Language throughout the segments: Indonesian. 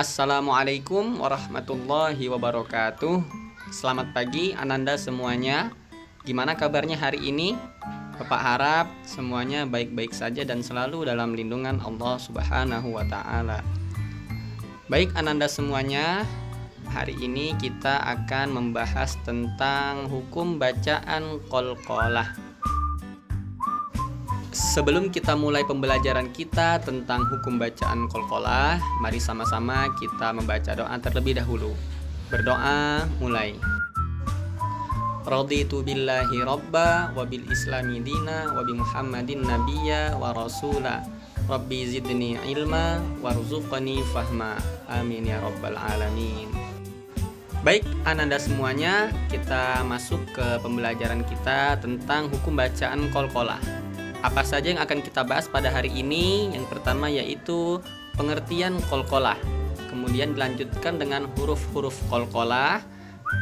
Assalamualaikum warahmatullahi wabarakatuh. Selamat pagi Ananda semuanya. Gimana kabarnya hari ini? Bapak harap semuanya baik-baik saja dan selalu dalam lindungan Allah Subhanahu wa taala. Baik Ananda semuanya, hari ini kita akan membahas tentang hukum bacaan qalqalah. Sebelum kita mulai pembelajaran kita tentang hukum bacaan qalqalah, mari sama-sama kita membaca doa terlebih dahulu. Berdoa mulai. Raditu billahi robba wa bil islami dina wa bi muhammadin nabiyya wa rasula. Rabbi zidni ilma warzuqni fahma. Amin ya rabbal alamin. Baik Ananda semuanya, kita masuk ke pembelajaran kita tentang hukum bacaan qalqalah. Apa saja yang akan kita bahas pada hari ini? Yang pertama yaitu pengertian qalqalah. Kemudian dilanjutkan dengan huruf-huruf qalqalah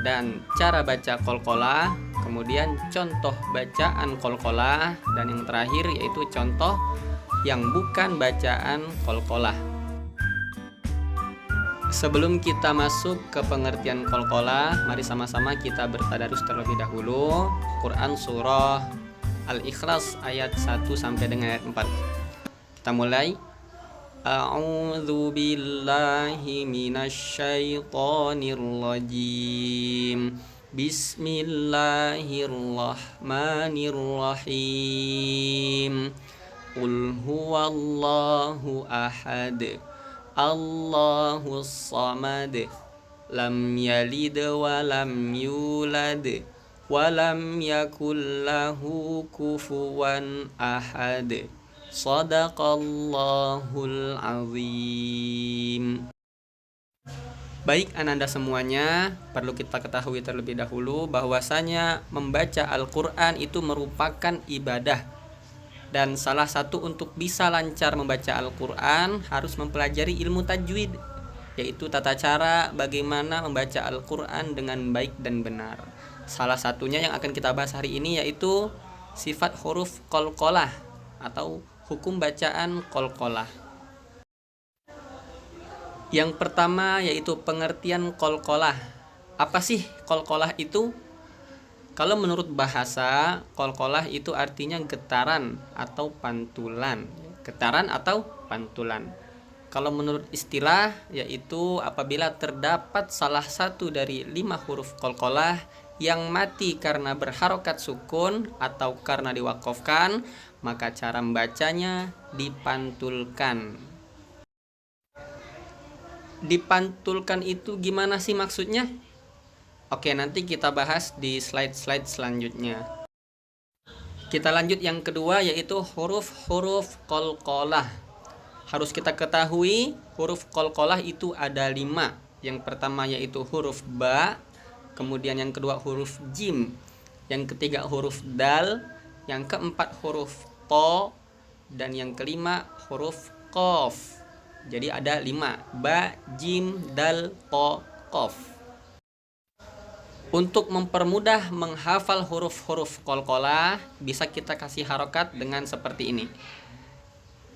dan cara baca qalqalah. Kemudian contoh bacaan qalqalah dan yang terakhir yaitu contoh yang bukan bacaan qalqalah. Sebelum kita masuk ke pengertian qalqalah, mari sama-sama kita bertadarus terlebih dahulu Quran surah Al-Ikhlas ayat 1 sampai dengan ayat 4. Kita mulai. A'udzu billahi minasyaitonir rajim. Bismillahirrahmanirrahim. Qul huwallahu ahad. Allahus samad. Lam yalid wa lam yulad. Walam yakul lahu kufuwan ahad. Shadaqallahul azim. Baik Ananda semuanya, perlu kita ketahui terlebih dahulu bahwasanya membaca Al-Quran itu merupakan ibadah. Dan salah satu untuk bisa lancar membaca Al-Quran harus mempelajari ilmu tajwid, yaitu tata cara bagaimana membaca Al-Quran dengan baik dan benar. Salah satunya yang akan kita bahas hari ini yaitu sifat huruf qalqalah atau hukum bacaan qalqalah. Yang pertama yaitu pengertian qalqalah. Apa sih qalqalah itu? Kalau menurut bahasa, qalqalah itu artinya getaran atau pantulan. Getaran atau pantulan. Kalau menurut istilah yaitu apabila terdapat salah satu dari 5 huruf qalqalah yang mati karena berharokat sukun atau karena diwakofkan, maka cara membacanya dipantulkan. Dipantulkan itu gimana sih maksudnya? Oke, nanti kita bahas di slide-slide selanjutnya. Kita lanjut yang kedua yaitu huruf-huruf qalqalah. Harus kita ketahui huruf qalqalah itu ada 5. Yang pertama yaitu huruf ba, kemudian yang kedua huruf jim, yang ketiga huruf dal, yang keempat huruf to, dan yang kelima huruf qaf. Jadi ada 5, ba, jim, dal, to, qaf. Untuk mempermudah menghafal huruf-huruf qalqalah, bisa kita kasih harokat dengan seperti ini.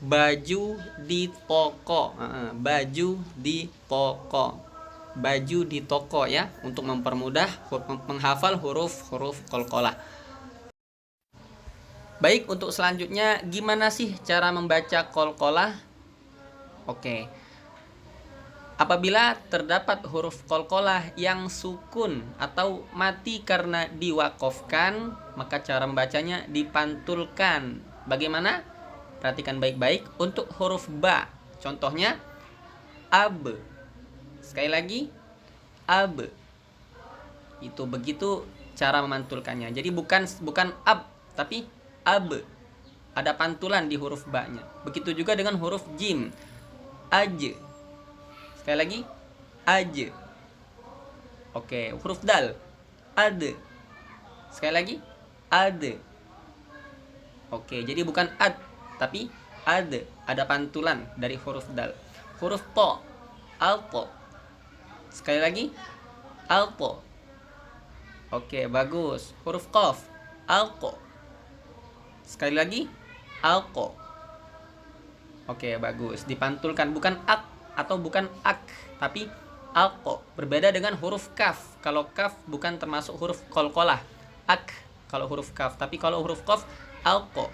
Baju di toko, baju di toko. Baju di toko ya, untuk mempermudah menghafal huruf-huruf qalqalah. Baik, untuk selanjutnya gimana sih cara membaca qalqalah? Oke. Apabila terdapat huruf qalqalah yang sukun atau mati karena diwakofkan, maka cara membacanya dipantulkan. Bagaimana? Perhatikan baik-baik. Untuk huruf ba, contohnya ab. Sekali lagi, ab. Itu begitu cara memantulkannya. Jadi bukan ab, tapi ab. Ada pantulan di huruf ba-nya. Begitu juga dengan huruf jim. Aj. Sekali lagi, aj. Oke, huruf dal. Ad. Sekali lagi, ad. Oke, jadi bukan ad, tapi ad. Ada pantulan dari huruf dal. Huruf to, alto. Sekali lagi, alto. Oke, bagus. Huruf qaf, alqo. Sekali lagi, alqo. Oke, bagus. Dipantulkan, bukan ak, atau bukan ak, tapi alqo. Berbeda dengan huruf kaf. Kalau kaf bukan termasuk huruf qalqalah. Ak kalau huruf kaf, tapi kalau huruf qaf alqo.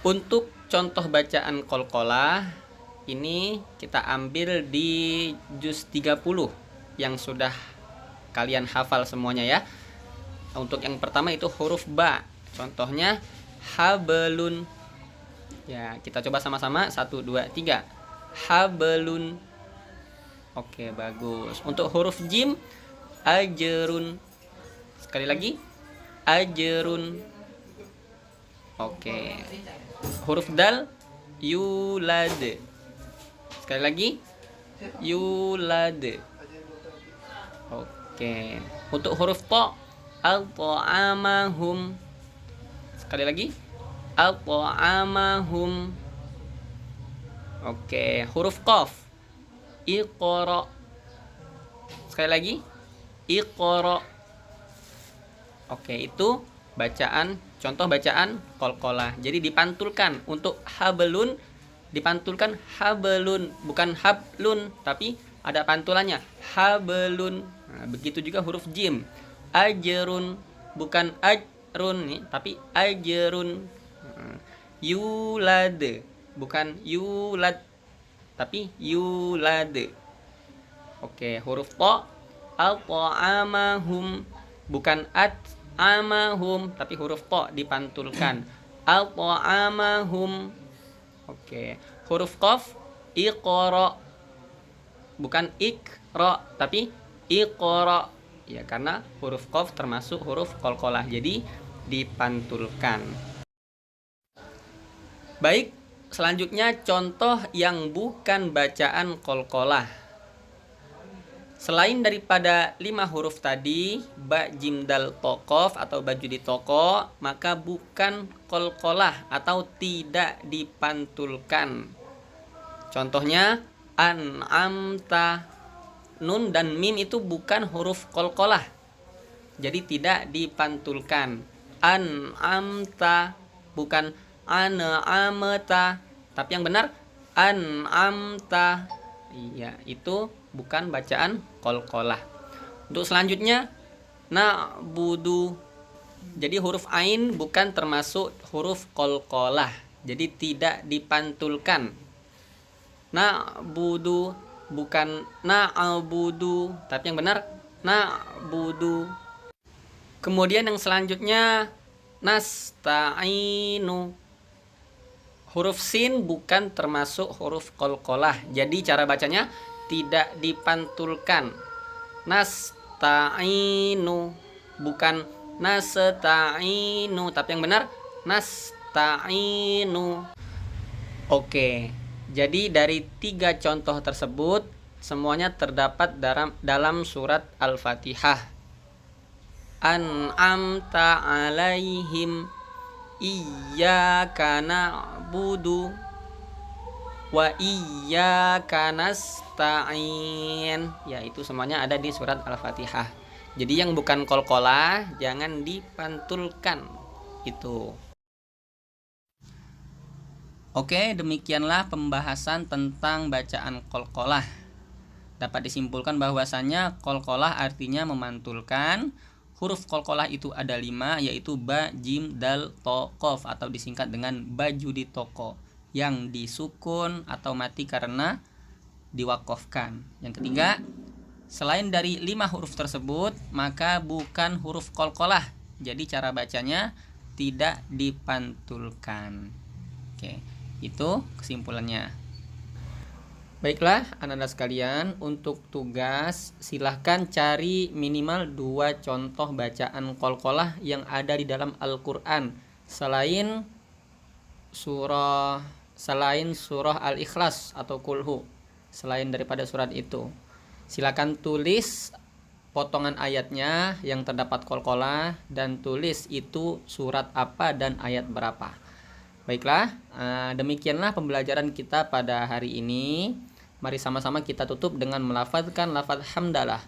Untuk contoh bacaan qalqalah ini kita ambil di juz 30 yang sudah kalian hafal semuanya ya. Untuk yang pertama itu huruf ba. Contohnya hablun. Ya, kita coba sama-sama. 1 2 3. Hablun. Oke, bagus. Untuk huruf jim ajrun. Sekali lagi. Ajrun. Oke. Huruf dal yulad. Sekali lagi. Yulad. Oke. Untuk huruf ta al-ta'amahum. Sekali lagi. Al-ta'amahum. Oke, huruf qaf iqra. Sekali lagi. Iqra. Oke, itu bacaan, contoh bacaan qalqalah. Jadi dipantulkan. Untuk hablun dipantulkan hablun, bukan hablun, tapi ada pantulannya hablun. Nah, begitu juga huruf jim ajrun, bukan ajrun nih, tapi ajrun. Yulad, bukan yulad, tapi yulad. Oke, huruf ta al-ta'amahum, bukan at-amahum, tapi huruf ta dipantulkan al-ta'amahum. Oke, huruf qaf iqra, bukan ikra, tapi iqra. Ya, karena huruf qaf termasuk huruf qalqalah, jadi dipantulkan. Baik, selanjutnya contoh yang bukan bacaan qalqalah. Selain daripada 5 huruf tadi, ba, jim, dal, to, qaf atau baju di toko, maka bukan qalqalah atau tidak dipantulkan. Contohnya an'amta. Nun dan mim itu bukan huruf qalqalah, jadi tidak dipantulkan. An'amta, bukan an'amta, tapi yang benar an'amta. Iya, itu bukan bacaan qalqalah. Untuk selanjutnya na'budu. Jadi huruf ain bukan termasuk huruf qalqalah, jadi tidak dipantulkan. Na'budu, bukan na'budu, tapi yang benar na'budu. Kemudian yang selanjutnya nasta'inu. Huruf sin bukan termasuk huruf qalqalah, jadi cara bacanya tidak dipantulkan. Nasta'inu, bukan nasta'inu, tapi yang benar nasta'inu. Oke, jadi dari 3 contoh tersebut semuanya terdapat dalam surat Al-Fatihah. An'amta alaihim iyyaka na'budu wa iyyaka nasta'in. Ya, itu semuanya ada di surat Al-Fatihah. Jadi yang bukan qalqalah jangan dipantulkan itu. Oke, demikianlah pembahasan tentang bacaan qalqalah. Dapat disimpulkan bahwasannya qalqalah artinya memantulkan. Huruf qalqalah itu ada 5, yaitu ba, jim, dal, to, qaf atau disingkat dengan baju di toko, yang disukun atau mati karena diwakofkan. Yang ketiga, selain dari 5 huruf tersebut, maka bukan huruf qalqalah, jadi cara bacanya tidak dipantulkan. Oke, itu kesimpulannya. Baiklah anak-anak sekalian, untuk tugas silahkan cari minimal 2 contoh bacaan qalqalah yang ada di dalam Al-Quran selain surah Al-Ikhlas atau Kulhu. Selain daripada surat itu, silakan tulis potongan ayatnya yang terdapat qalqalah dan tulis itu surat apa dan ayat berapa. Baiklah, demikianlah pembelajaran kita pada hari ini. Mari sama-sama kita tutup dengan melafazkan lafaz hamdalah.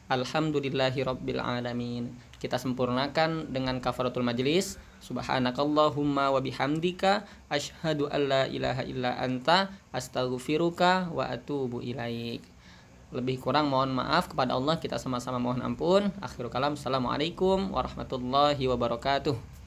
Alhamdulillahirabbil alamin. Kita sempurnakan dengan kafaratul majlis. Subhanakallahumma wa bihamdika asyhadu an la ilaha illa anta astaghfiruka wa atubu ilaik. Lebih kurang mohon maaf kepada Allah, kita sama-sama mohon ampun. Akhirul kalam, assalamualaikum warahmatullahi wabarakatuh.